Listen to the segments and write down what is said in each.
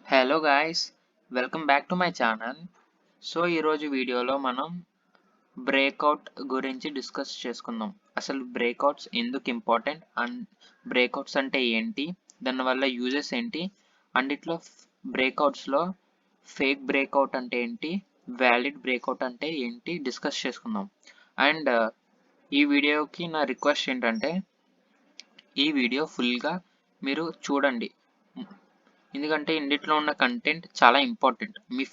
Hello guys, welcome back to my channel. So ఈరోజు వీడియోలో మనం బ్రేక్అవుట్ గురించి డిస్కస్ చేసుకుందాం. అసలు బ్రేక్అవుట్స్ ఎందుకు ఇంపార్టెంట్ అండ్ బ్రేక్అవుట్స్ అంటే ఏంటి, దానివల్ల యూజెస్ ఏంటి, అండ్ ఇట్లో బ్రేక్అవుట్స్లో ఫేక్ బ్రేక్అవుట్ అంటే ఏంటి, వ్యాలిడ్ బ్రేక్అవుట్ అంటే ఏంటి డిస్కస్ చేసుకుందాం. అండ్ ఈ వీడియోకి నా రిక్వెస్ట్ ఏంటంటే ఈ వీడియో ఫుల్గా మీరు చూడండి, ఎందుకంటే ఇందులో ఉన్న కంటెంట్ చాలా ఇంపార్టెంట్. మీ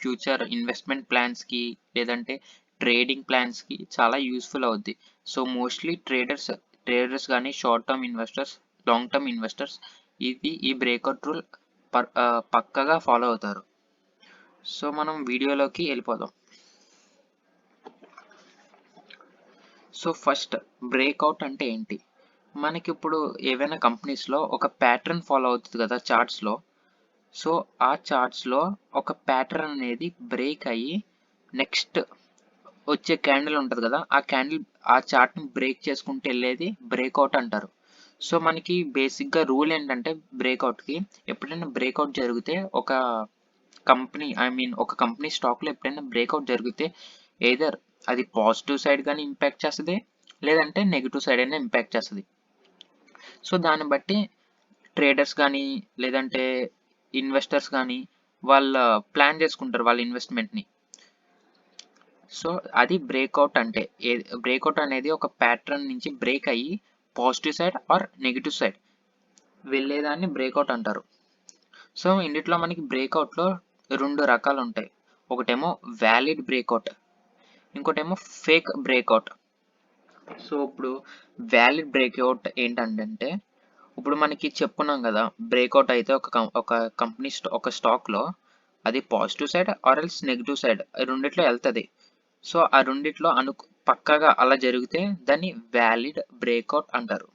ఫ్యూచర్ ఇన్వెస్ట్మెంట్ ప్లాన్స్కి లేదంటే ట్రేడింగ్ ప్లాన్స్కి చాలా యూస్ఫుల్ అవుద్ది. సో మోస్ట్లీ ట్రేడర్స్ కానీ short term investors, long term investors ఈ బ్రేక్అవుట్ రూల్ పక్కగా ఫాలో అవుతారు. సో మనం వీడియోలోకి వెళ్ళిపోదాం. సో ఫస్ట్, బ్రేక్అవుట్ అంటే ఏంటి? మనకి ఇప్పుడు ఏవైనా కంపెనీస్లో ఒక ప్యాటర్న్ ఫాలో అవుతుంది కదా చార్ట్స్లో. సో ఆ చార్ట్స్లో ఒక ప్యాటర్న్ అనేది బ్రేక్ అయ్యి నెక్స్ట్ వచ్చే క్యాండిల్ ఉంటుంది కదా, ఆ చార్ట్ని బ్రేక్ చేసుకుంటూ వెళ్ళేది బ్రేక్అవుట్ అంటారు. సో మనకి బేసిక్గా రూల్ ఏంటంటే బ్రేక్అవుట్కి ఎప్పుడైనా బ్రేక్అవుట్ జరిగితే ఒక కంపెనీ స్టాక్లో ఎప్పుడైనా బ్రేక్అవుట్ జరిగితే ఎయిదర్ అది పాజిటివ్ సైడ్ కానీ ఇంపాక్ట్ చేస్తుంది, లేదంటే నెగిటివ్ సైడ్ అయినా ఇంపాక్ట్ చేస్తుంది. సో దాన్ని బట్టి ట్రేడర్స్ కానీ లేదంటే ఇన్వెస్టర్స్ కానీ వాళ్ళ ప్లాన్ చేసుకుంటారు వాళ్ళ ఇన్వెస్ట్మెంట్ని. సో అది బ్రేక్అవుట్ అంటే. బ్రేక్అవుట్ అనేది ఒక ప్యాటర్న్ నుంచి బ్రేక్ అయ్యి positive side or negative side వెళ్ళేదాన్ని బ్రేక్అవుట్ అంటారు. సో ఇందులో మనకి బ్రేక్అవుట్లో రెండు రకాలు ఉంటాయి. ఒకటేమో వ్యాలిడ్ బ్రేక్అవుట్, ఇంకోటేమో ఫేక్ బ్రేక్అవుట్. సో ఇప్పుడు వ్యాలిడ్ బ్రేక్అవుట్ ఏంటంటే, ఇప్పుడు మనకి చెప్పుకున్నాం కదా, బ్రేక్అవుట్ అయితే ఒక కంపెనీ ఒక స్టాక్లో అది positive side or else negative side రెండిట్లో వెళ్తుంది. సో ఆ రెండిట్లో పక్కగా అలా జరిగితే దాన్ని వ్యాలిడ్ బ్రేక్అవుట్ అంటారు.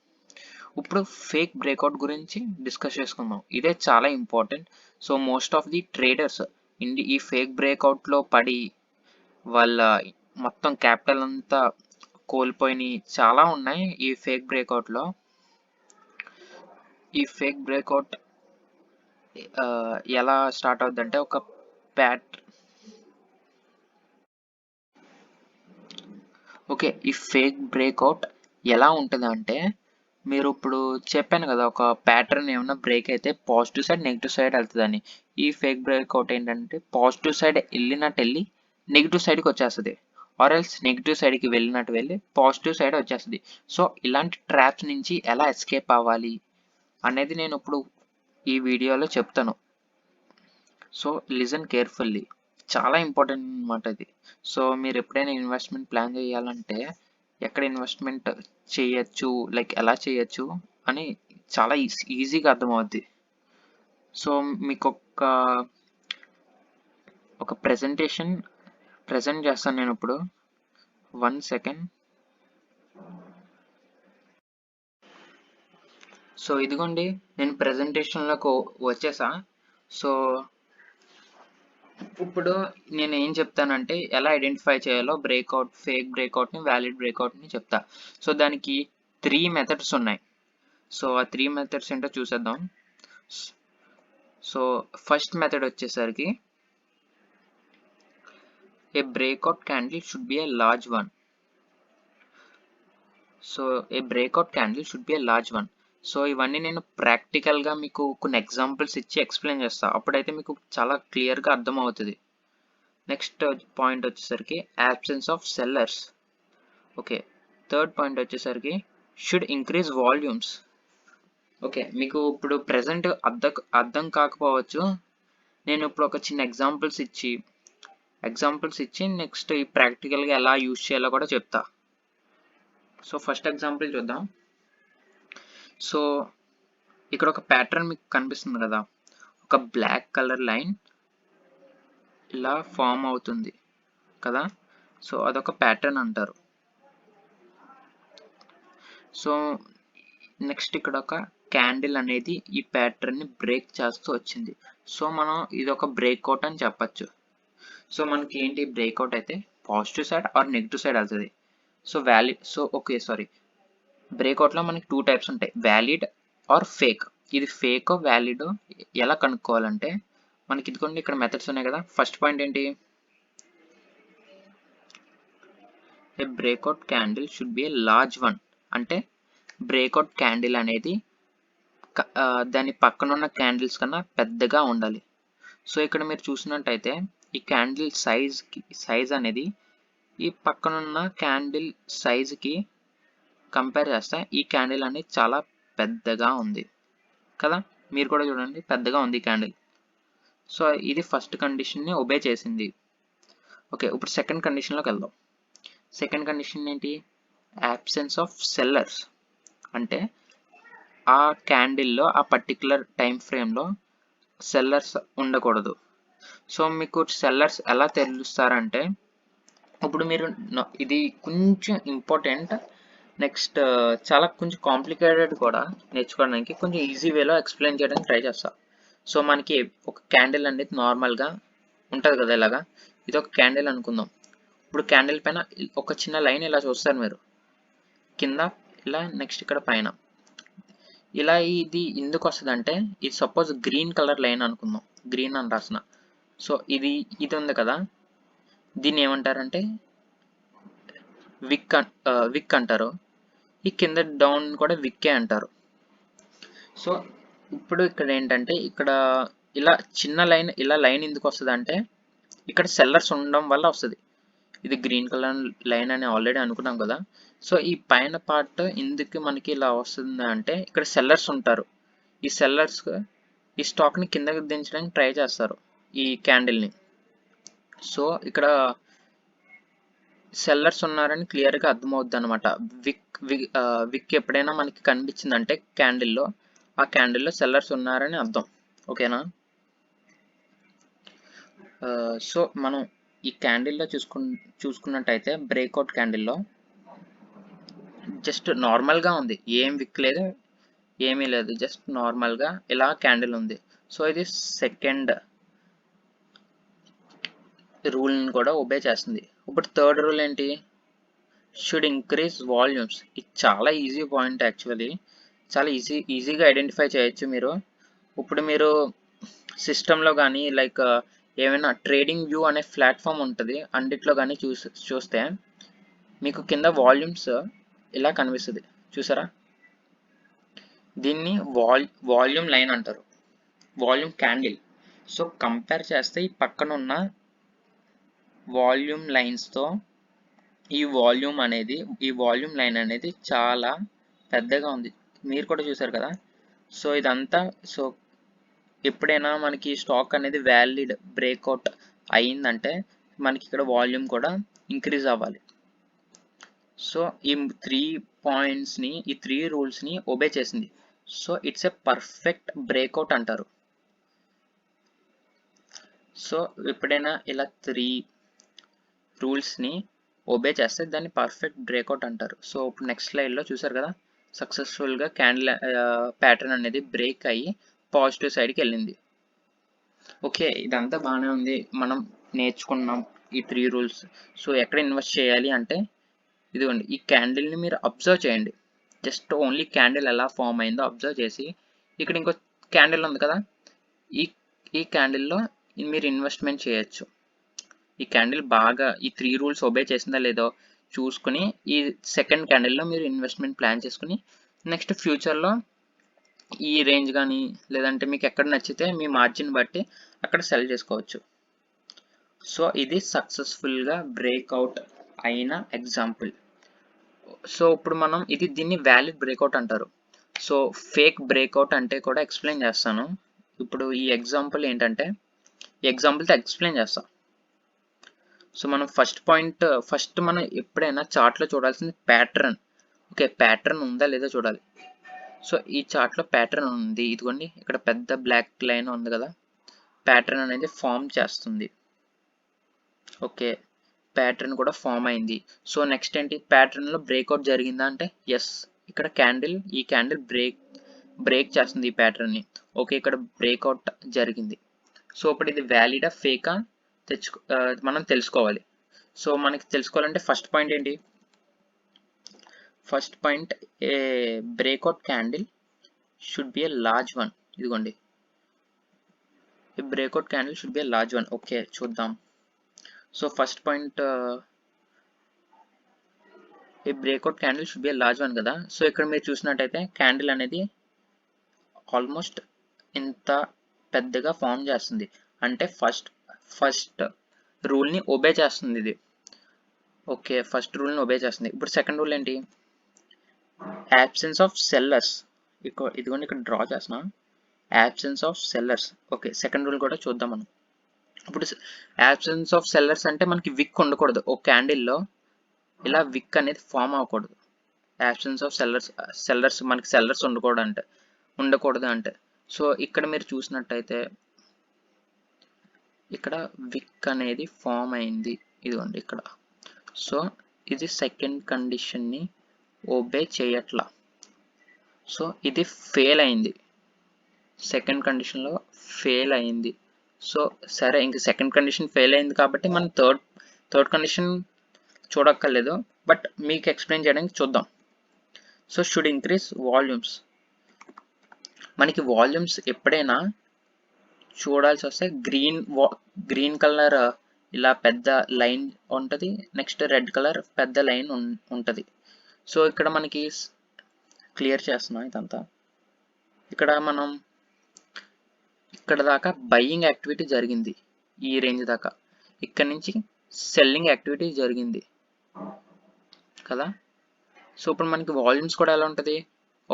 ఇప్పుడు ఫేక్ బ్రేక్అవుట్ గురించి డిస్కస్ చేసుకుందాం. ఇదే చాలా important. So most of the traders ఈ ఫేక్ బ్రేక్అవుట్లో పడి వాళ్ళ మొత్తం క్యాపిటల్ అంతా కోల్పోయినాయి చాలా ఉన్నాయి. ఈ ఫేక్ బ్రేక్అవుట్ ఎలా స్టార్ట్ అవుద్దంటే ఈ ఫేక్ బ్రేక్అవుట్ ఎలా ఉంటుంది అంటే, మీరు ఇప్పుడు చెప్పాను కదా, ఒక ప్యాటర్న్ ఏమైనా బ్రేక్ అయితే పాజిటివ్ సైడ్ నెగిటివ్ సైడ్ వెళ్తుందని. ఈ ఫేక్ బ్రేక్అవుట్ ఏంటంటే పాజిటివ్ సైడ్ వెళ్ళి నెగిటివ్ సైడ్కి వచ్చేస్తుంది, ఆర్ ఎల్స్ నెగిటివ్ సైడ్కి వెళ్ళి పాజిటివ్ సైడ్ వచ్చేస్తుంది. సో ఇలాంటి ట్రాప్స్ నుంచి ఎలా ఎస్కేప్ అవ్వాలి అనేది నేను ఇప్పుడు ఈ వీడియోలో చెప్తాను. సో లిజన్ కేర్ఫుల్లీ, చాలా ఇంపార్టెంట్ అనమాట ఇది. సో మీరు ఎప్పుడైనా ఇన్వెస్ట్మెంట్ ప్లాన్ చేయాలంటే ఎక్కడ ఇన్వెస్ట్మెంట్ చేయొచ్చు, లైక్ ఎలా చేయొచ్చు అని చాలా ఈజీగా అర్థమవుద్ది. సో మీకు ఒక ప్రజెంట్ చేస్తాను నేను ఇప్పుడు. 1 సెకండ్. సో ఇదిగోండి, నేను ప్రెజెంటేషన్లోకి వచ్చేసా. సో ఇప్పుడు నేను ఏం చెప్తానంటే ఎలా ఐడెంటిఫై చేయాలో ఫేక్ బ్రేక్అవుట్ని వ్యాలిడ్ బ్రేక్అవుట్ని చెప్తా. సో దానికి 3 మెథడ్స్ ఉన్నాయి. సో ఆ 3 మెథడ్స్ ఏంటో చూసేద్దాం. సో ఫస్ట్ మెథడ్ వచ్చేసరికి ఏ breakout candle should be a large one. So ఇవన్నీ నేను ప్రాక్టికల్గా మీకు కొన్ని ఎగ్జాంపుల్స్ ఇచ్చి ఎక్స్ప్లెయిన్ చేస్తా, అప్పుడైతే మీకు చాలా క్లియర్గా అర్థమవుతుంది. నెక్స్ట్ పాయింట్ వచ్చేసరికి absence of sellers. Third point వచ్చేసరికి షుడ్ ఇంక్రీజ్ వాల్యూమ్స్. మీకు ఇప్పుడు ప్రెసెంట్ అర్థం కాకపోవచ్చు, నేను ఇప్పుడు ఒక చిన్న ఎగ్జాంపుల్స్ ఇచ్చి నెక్స్ట్ ఈ ప్రాక్టికల్గా ఎలా యూజ్ చేయాలో కూడా చెప్తా. సో ఫస్ట్ ఎగ్జాంపుల్ చూద్దాం. సో ఇక్కడ ఒక ప్యాటర్న్ మీకు కనిపిస్తుంది కదా, ఒక బ్లాక్ కలర్ లైన్ ఇలా ఫామ్ అవుతుంది కదా. సో అదొక ప్యాటర్న్ అంటారు. సో నెక్స్ట్ ఇక్కడ ఒక క్యాండిల్ అనేది ఈ ప్యాటర్న్ని బ్రేక్ చేస్తూ వచ్చింది. సో మనం ఇది ఒక బ్రేక్అవుట్ అని చెప్పచ్చు. సో మనకి ఏంటి బ్రేక్అవుట్ అయితే positive side or negative side వెళ్తుంది. సో బ్రేక్అవుట్లో మనకి 2 టైప్స్ ఉంటాయి, వ్యాలిడ్ ఆర్ ఫేక్. ఇది ఫేకో వ్యాలిడో ఎలా కనుక్కోవాలంటే మనకి ఇదిగోండి ఇక్కడ మెథడ్స్ ఉన్నాయి కదా. ఫస్ట్ పాయింట్ ఏంటి, ఏ breakout candle should be a large one, అంటే బ్రేక్అవుట్ క్యాండిల్ అనేది దాని పక్కన ఉన్న క్యాండిల్స్ కన్నా పెద్దగా ఉండాలి. సో ఇక్కడ మీరు చూసినట్టయితే ఈ క్యాండిల్ సైజ్ అనేది ఈ పక్కనున్న క్యాండిల్ సైజ్కి కంపేర్ చేస్తే ఈ క్యాండిల్ అనేది చాలా పెద్దగా ఉంది కదా. మీరు కూడా చూడండి, పెద్దగా ఉంది ఈ క్యాండిల్. సో ఇది ఫస్ట్ కండిషన్ని ఒబే చేసింది. ఓకే, ఇప్పుడు సెకండ్ కండిషన్లోకి వెళ్దాం. సెకండ్ కండిషన్ ఏంటి, యాబ్సెన్స్ ఆఫ్ సెల్లర్స్, అంటే ఆ క్యాండిల్లో ఆ పర్టికులర్ టైం ఫ్రేమ్లో సెల్లర్స్ ఉండకూడదు. సో మీకు సెల్లర్స్ ఎలా తెలుస్తారంటే, ఇప్పుడు మీరు ఇది కొంచెం ఇంపార్టెంట్, నెక్స్ట్ చాలా కొంచెం కాంప్లికేటెడ్ కూడా నేర్చుకోవడానికి, కొంచెం ఈజీ వేలో ఎక్స్ప్లెయిన్ చేయడానికి ట్రై చేస్తా. సో మనకి ఒక క్యాండిల్ అనేది నార్మల్గా ఉంటుంది కదా, ఇలాగా ఇది ఒక క్యాండిల్ అనుకుందాం. ఇప్పుడు క్యాండిల్ పైన ఒక చిన్న లైన్ ఇలా చూస్తారు మీరు, కింద ఇలా, నెక్స్ట్ ఇక్కడ పైన ఇలా. ఇది ఎందుకు వస్తుంది అంటే, ఇది సపోజ్ గ్రీన్ కలర్ లైన్ అనుకుందాం, గ్రీన్ అని రాసిన. సో ఇది ఉంది కదా, దీన్ని ఏమంటారంటే విక్ అంటారు. ఈ కింద డౌన్ కూడా విక్కే అంటారు. సో ఇప్పుడు ఇక్కడ ఏంటంటే, ఇక్కడ ఇలా చిన్న లైన్, ఇలా లైన్ ఎందుకు వస్తుంది అంటే, ఇక్కడ సెల్లర్స్ ఉండడం వల్ల వస్తుంది. ఇది గ్రీన్ కలర్ లైన్ అని ఆల్రెడీ అనుకున్నాం కదా. సో ఈ పైన పార్ట్ ఎందుకు మనకి ఇలా వస్తుంది అంటే, ఇక్కడ సెల్లర్స్ ఉంటారు. ఈ సెల్లర్స్ ఈ స్టాక్ని కిందకి దించడానికి ట్రై చేస్తారు ఈ క్యాండిల్ని. సో ఇక్కడ సెల్లర్స్ ఉన్నారని క్లియర్గా అర్థమవుద్ది అనమాట. విక్ ఎప్పుడైనా మనకి కనిపించిందంటే క్యాండిల్లో, ఆ క్యాండిల్లో సెల్లర్స్ ఉన్నారని అర్థం. ఓకేనా. సో మనం ఈ క్యాండిల్లో చూసుకున్నట్టయితే బ్రేక్అవుట్ క్యాండిల్లో జస్ట్ నార్మల్గా ఉంది, ఏం విక్ లేదు, ఏమీ లేదు, జస్ట్ నార్మల్గా ఇలా క్యాండిల్ ఉంది. సో ఇది సెకండ్ రూల్ని కూడా ఒబే చేస్తుంది. ఇప్పుడు థర్డ్ రూల్ ఏంటి, షుడ్ ఇంక్రీజ్ వాల్యూమ్స్. ఇది చాలా ఈజీ పాయింట్ యాక్చువల్లీ, చాలా ఈజీగా ఐడెంటిఫై చేయొచ్చు మీరు. ఇప్పుడు మీరు సిస్టంలో కానీ లైక్ ఏమైనా ట్రేడింగ్ వ్యూ అనే ప్లాట్ఫామ్ ఉంటుంది, అన్నిట్లో కానీ చూస్తే మీకు కింద వాల్యూమ్స్ ఇలా కనిపిస్తుంది, చూసారా. దీన్ని వాల్యూమ్ లైన్ అంటారు, వాల్యూమ్ క్యాండిల్. సో కంపేర్ చేస్తే ఈ పక్కన ఉన్న వాల్యూమ్ లైన్స్తో ఈ వాల్యూమ్ లైన్ అనేది చాలా పెద్దగా ఉంది, మీరు కూడా చూసారు కదా. సో ఇదంతా, సో ఎప్పుడైనా మనకి స్టాక్ అనేది వ్యాలిడ్ బ్రేక్అవుట్ అయిందంటే మనకి ఇక్కడ వాల్యూమ్ కూడా ఇంక్రీజ్ అవ్వాలి. సో ఈ 3 పాయింట్స్ని, ఈ 3 రూల్స్ని ఒబే చేసింది. So it's a perfect breakout అంటారు. సో ఎప్పుడైనా ఇలా 3 రూల్స్ని ఒబే చేస్తే దాన్ని పర్ఫెక్ట్ బ్రేక్అవుట్ అంటారు. సో ఇప్పుడు నెక్స్ట్ స్లైడ్లో చూసారు కదా, సక్సెస్ఫుల్గా క్యాండిల్ ప్యాటర్న్ అనేది బ్రేక్ అయ్యి పాజిటివ్ సైడ్కి వెళ్ళింది. ఓకే, ఇదంతా బాగానే ఉంది, మనం నేర్చుకున్నాం ఈ 3 రూల్స్. సో ఎక్కడ ఇన్వెస్ట్ చేయాలి అంటే, ఇదిగోండి ఈ క్యాండిల్ని మీరు అబ్జర్వ్ చేయండి, జస్ట్ ఓన్లీ క్యాండిల్ ఎలా ఫామ్ అయిందో అబ్జర్వ్ చేసి, ఇక్కడ ఇంకో క్యాండిల్ ఉంది కదా, ఈ క్యాండిల్లో మీరు ఇన్వెస్ట్మెంట్ చేయొచ్చు. ఈ క్యాండిల్ బాగా ఈ 3 రూల్స్ ఒబే చేసిందా లేదో చూసుకుని ఈ సెకండ్ క్యాండిల్లో మీరు ఇన్వెస్ట్మెంట్ ప్లాన్ చేసుకుని నెక్స్ట్ ఫ్యూచర్లో ఈ రేంజ్ కానీ లేదంటే మీకు ఎక్కడ నచ్చితే మీ మార్జిన్ బట్టి అక్కడ సెల్ చేసుకోవచ్చు. సో ఇది సక్సెస్ఫుల్గా బ్రేక్అవుట్ అయిన ఎగ్జాంపుల్. సో ఇప్పుడు మనం దీన్ని వ్యాలిడ్ బ్రేక్అవుట్ అంటారు. సో ఫేక్ బ్రేక్అవుట్ అంటే కూడా ఎక్స్ప్లెయిన్ చేస్తాను. ఇప్పుడు ఈ ఎగ్జాంపుల్ ఏంటంటే, ఈ ఎగ్జాంపుల్తో ఎక్స్ప్లెయిన్ చేస్తాం. సో మనం ఫస్ట్ మనం ఎప్పుడైనా చార్ట్లో చూడాల్సింది ప్యాటర్న్. ఓకే, ప్యాటర్న్ ఉందా లేదా చూడాలి. సో ఈ చార్ట్లో ప్యాటర్న్ ఉంది, ఇదిగోండి ఇక్కడ పెద్ద బ్లాక్ లైన్ ఉంది కదా, ప్యాటర్న్ అనేది ఫామ్ చేస్తుంది. ఓకే, ప్యాటర్న్ కూడా ఫామ్ అయింది. సో నెక్స్ట్ ఏంటి, ప్యాటర్న్లో బ్రేక్అవుట్ జరిగిందా అంటే ఎస్, ఇక్కడ ఈ క్యాండిల్ బ్రేక్ చేస్తుంది ఈ ప్యాటర్న్ని. ఓకే, ఇక్కడ బ్రేక్అవుట్ జరిగింది. సో ఇప్పుడు ఇది వ్యాలిడా ఫేకా మనం తెలుసుకోవాలి. సో మనకి తెలుసుకోవాలంటే ఫస్ట్ పాయింట్ ఏంటి, first point, A breakout candle should be a large one. ఇదిగోండి, ఈ breakout candle should be a large one. Okay, చూద్దాం. సో ఫస్ట్ పాయింట్, ఈ breakout candle should be a large one కదా. So ఇక్కడ మీరు చూసినట్టయితే candle అనేది ఆల్మోస్ట్ ఇంత పెద్దగా ఫామ్ చేస్తుంది. అంటే ఫస్ట్ రూల్ని ఒబే చేస్తుంది ఇది. ఓకే, ఫస్ట్ రూల్ని ఒబే చేస్తుంది. ఇప్పుడు సెకండ్ రూల్ ఏంటి? Absence of sellers. ఇదిగోండి ఇక్కడ డ్రా చేసిన absence of sellers. Okay, second rule కూడా చూద్దాం మనం. ఇప్పుడు యాబ్సెన్స్ ఆఫ్ సెల్లర్స్ అంటే మనకి విక్ ఉండకూడదు. ఒక క్యాండిల్లో ఇలా విక్ అనేది ఫామ్ అవ్వకూడదు. యాబ్సెన్స్ ఆఫ్ సెల్లర్స్ మనకి సెల్లర్స్ ఉండకూడదు అంటే. సో ఇక్కడ మీరు చూసినట్టయితే ఇక్కడ విక్ అనేది ఫామ్ అయింది, ఇదిగోండి ఇక్కడ. సో ఇది సెకండ్ కండిషన్ని ఒబే చేయట్లా. సో ఇది ఫెయిల్ అయింది, సెకండ్ కండిషన్లో ఫెయిల్ అయింది. సో సరే, ఇంక సెకండ్ కండిషన్ ఫెయిల్ అయింది కాబట్టి మనం థర్డ్ కండిషన్ చూడక్కర్లేదు, బట్ మీకు ఎక్స్ప్లెయిన్ చేయడానికి చూద్దాం. So should increase volumes. మనకి వాల్యూమ్స్ ఎప్పుడైనా చూడాల్సి వస్తే గ్రీన్ కలర్ ఇలా పెద్ద లైన్ ఉంటుంది, నెక్స్ట్ రెడ్ కలర్ పెద్ద లైన్ ఉంటుంది. సో ఇక్కడ మనకి క్లియర్ చేస్తున్నాం ఇదంతా. ఇక్కడ మనం ఇక్కడ దాకా బయింగ్ యాక్టివిటీ జరిగింది, ఈ రేంజ్ దాకా. ఇక్కడ నుంచి సెల్లింగ్ యాక్టివిటీ జరిగింది కదా. సో ఇప్పుడు మనకి వాల్యూమ్స్ కూడా ఎలా ఉంటుంది?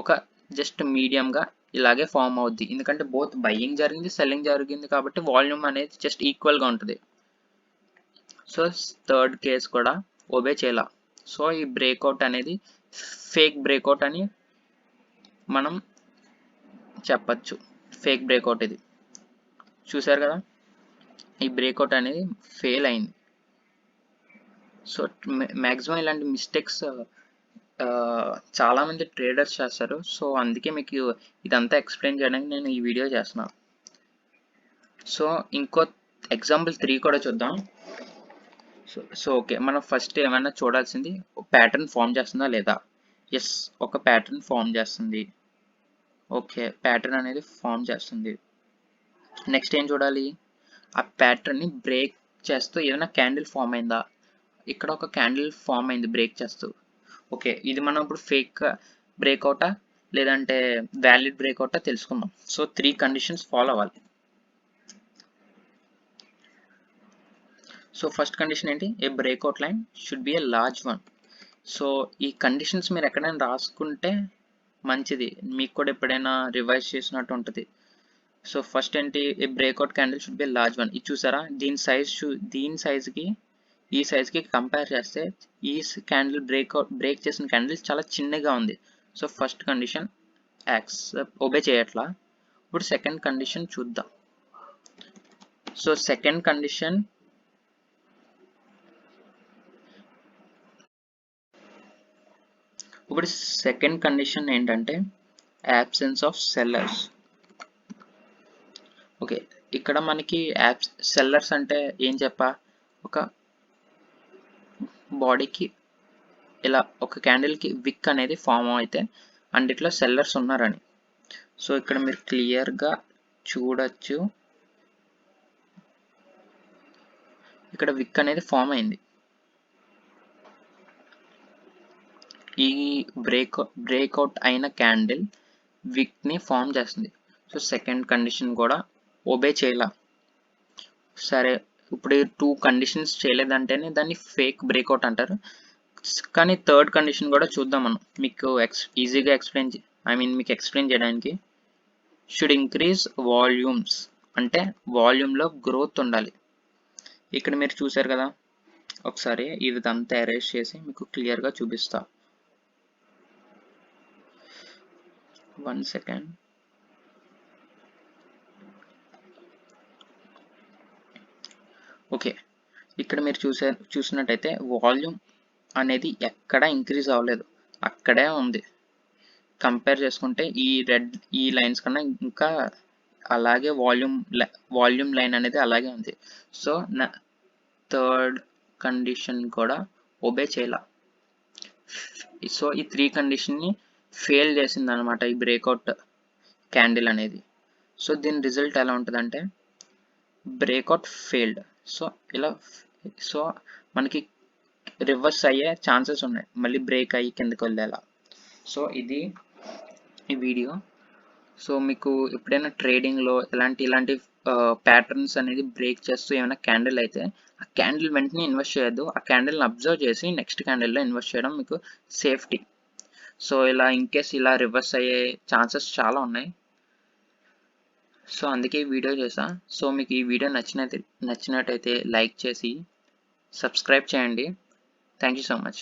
ఒక జస్ట్ మీడియంగా ఇలాగే ఫామ్ అవుద్ది, ఎందుకంటే బోత్ బయింగ్ జరిగింది, సెల్లింగ్ జరిగింది కాబట్టి వాల్యూమ్ అనేది జస్ట్ ఈక్వల్గా ఉంటుంది. సో థర్డ్ కేస్ కూడా ఒబే చేయాల. సో ఈ బ్రేక్అవుట్ అనేది ఫేక్ బ్రేక్అవుట్ అని మనం చెప్పచ్చు. ఫేక్ బ్రేక్అవుట్ ఇది. చూసారు కదా, ఈ బ్రేక్అవుట్ అనేది ఫెయిల్ అయింది. సో మ్యాక్సిమం ఇలాంటి మిస్టేక్స్ చాలామంది ట్రేడర్స్ చేస్తారు. సో అందుకే మీకు ఇదంతా ఎక్స్ప్లెయిన్ చేయడానికి నేను ఈ వీడియో చేస్తున్నాను. సో ఇంకో ఎగ్జాంపుల్ 3 కూడా చూద్దాం. సో ఓకే, మనం ఫస్ట్ ఏమైనా చూడాల్సింది ప్యాటర్న్ ఫామ్ చేస్తుందా లేదా. ఎస్, ఒక ప్యాటర్న్ ఫామ్ చేస్తుంది. ఓకే, ప్యాటర్న్ అనేది ఫామ్ చేస్తుంది. నెక్స్ట్ ఏం చూడాలి? ఆ ప్యాటర్న్ని బ్రేక్ చేస్తూ ఏదైనా క్యాండిల్ ఫామ్ అయిందా. ఇక్కడ ఒక క్యాండిల్ ఫామ్ అయింది బ్రేక్ చేస్తూ. ఓకే, ఇది మనం ఇప్పుడు ఫేక్ బ్రేక్అవుటా లేదంటే వ్యాలిడ్ బ్రేక్అవుటా తెలుసుకుందాం. సో 3 కండిషన్స్ ఫాలో అవ్వాలి. సో ఫస్ట్ కండిషన్ ఏంటి? ఏ breakout line should be a large one. So ఈ కండిషన్స్ మీరు ఎక్కడైనా రాసుకుంటే మంచిది, మీకు కూడా ఎప్పుడైనా రివైజ్ చేసినట్టు ఉంటుంది. సో ఫస్ట్ ఏంటి? ఏ breakout candle should be a large one. ఇది చూసారా, దీని సైజ్కి ఈ సైజ్కి కంపేర్ చేస్తే ఈ క్యాండిల్ బ్రేక్ చేసిన క్యాండిల్ చాలా చిన్నగా ఉంది. సో ఫస్ట్ కండిషన్ ఒబే చేయట్లా. ఇప్పుడు సెకండ్ కండిషన్ చూద్దాం. సో సెకండ్ కండిషన్ ఏంటంటే యాబ్సెన్స్ ఆఫ్ సెల్లర్స్. ఓకే, ఇక్కడ మనకి సెల్లర్స్ అంటే ఏం చెప్పా, ఒక బాడీకి ఇలా ఒక క్యాండిల్కి విక్ అనేది ఫామ్ అయితే అండిట్లో సెల్లర్స్ ఉన్నారని. సో ఇక్కడ మీరు క్లియర్గా చూడొచ్చు, ఇక్కడ విక్ అనేది ఫామ్ అయింది. ఈ బ్రేక్అవుట్ అయిన క్యాండిల్ విక్ని ఫామ్ చేస్తుంది. సో సెకండ్ కండిషన్ కూడా ఒబే చేయాల. సరే, ఇప్పుడు 2 కండిషన్స్ చేయలేదంటేనే దాన్ని ఫేక్ బ్రేక్అవుట్ అంటారు. కానీ థర్డ్ కండిషన్ కూడా చూద్దాం మనం, మీకు ఈజీగా మీకు ఎక్స్ప్లెయిన్ చేయడానికి. షుడ్ ఇంక్రీజ్ వాల్యూమ్స్ అంటే వాల్యూమ్లో గ్రోత్ ఉండాలి. ఇక్కడ మీరు చూసారు కదా, ఒకసారి ఇదంతా అరేంజ్ చేసి మీకు క్లియర్గా చూపిస్తా. 1 సెకండ్. ఓకే, ఇక్కడ మీరు చూసినట్టయితే వాల్యూమ్ అనేది ఎక్కడ ఇంక్రీజ్ అవ్వలేదు, అక్కడే ఉంది. కంపేర్ చేసుకుంటే ఈ లైన్స్ కన్నా ఇంకా అలాగే వాల్యూమ్ లైన్ అనేది అలాగే ఉంది. సో థర్డ్ కండిషన్ కూడా ఒబే చేయాల. సో ఈ 3 కండిషన్ని ఫెయిల్ చేసింది అనమాట ఈ బ్రేక్అవుట్. క్యాండిల్ అనేది. సో దీని రిజల్ట్ ఎలా ఉంటుందంటే బ్రేక్అవుట్ ఫెయిల్డ్. సో ఇలా సో మనకి రివర్స్ అయ్యే ఛాన్సెస్ ఉన్నాయి, మళ్ళీ బ్రేక్ అయ్యి కిందకి వెళ్ళేలా. సో ఇది ఈ వీడియో. సో మీకు ఎప్పుడైనా ట్రేడింగ్లో ఇలాంటి ప్యాటర్న్స్ అనేది బ్రేక్ చేస్తూ ఏమైనా క్యాండిల్ అయితే ఆ క్యాండిల్ వెంటనే ఇన్వెస్ట్ చేయొద్దు, ఆ క్యాండిల్ని అబ్జర్వ్ చేసి నెక్స్ట్ క్యాండిల్లో ఇన్వెస్ట్ చేయడం మీకు సేఫ్టీ. సో ఇలా ఇన్కేస్ ఇలా రివర్స్ అయ్యే ఛాన్సెస్ చాలా ఉన్నాయి. సో అందుకే ఈ వీడియో చేసా. సో మీకు ఈ వీడియో నచ్చినట్టయితే లైక్ చేసి సబ్స్క్రైబ్ చేయండి. Thank you so much.